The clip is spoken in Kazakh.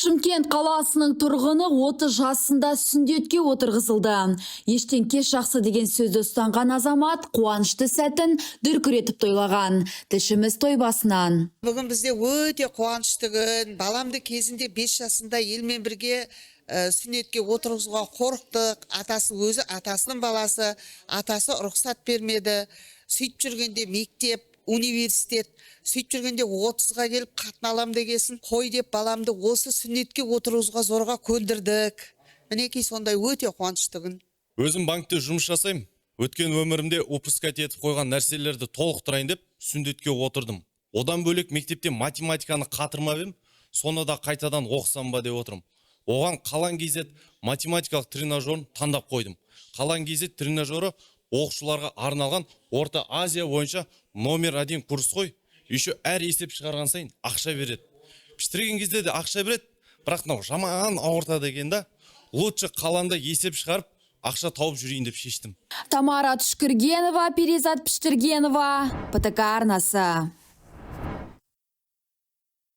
Шымкент қаласының тұрғыны 30 жасында сүндетке отырғызылды. Ештен кеш жақсы деген сөзді ұстанған азамат қуанышты сәтін дүркіретіп тойлаған. Тілшіміз той басынан. Бүгін бізде өте қуанышты күн. Баламды кезінде 5 жасында елмен бірге сүннетке отырғызуға қорықтық. Атасы өзі атасының баласы, атасы рұқсат бермеді. Сөйтіп жүргенде мектеп, университет, сөйтіп жүргенде 30-ға келіп қатын алам дегесін, қой деп баламды осы сүннетке отырғызуға зорға көндірдік. Мінекей сондай өте қуанышты күн. Өзім банкте жұмыс жасаймын. Өткен өмірімде упускать етіп қойған нәрселерді толықтырайын деп сүндетке отырдым. Одан бөлек мектепте математиканы қатырмап едім, соны да қайтадан оқысам ба деп отырмын. Оған Қалан KZ математикалық тренажерін таңдап қойдым. Қалан KZ тренажері оқушыларға арналған Орта Азия бойынша номер 1 курс қой. Еще әр есеп шығарған сайын ақша береді. Піштірген кезде де ақша береді, бірақ мынау жаман ауыртады екен да. Лучше Қаланда есеп шығарып, ақша тауып жүрейін деп шештім. Тамара Түшкіргенова, Перизат Піштіргенова, ПТК арнасы.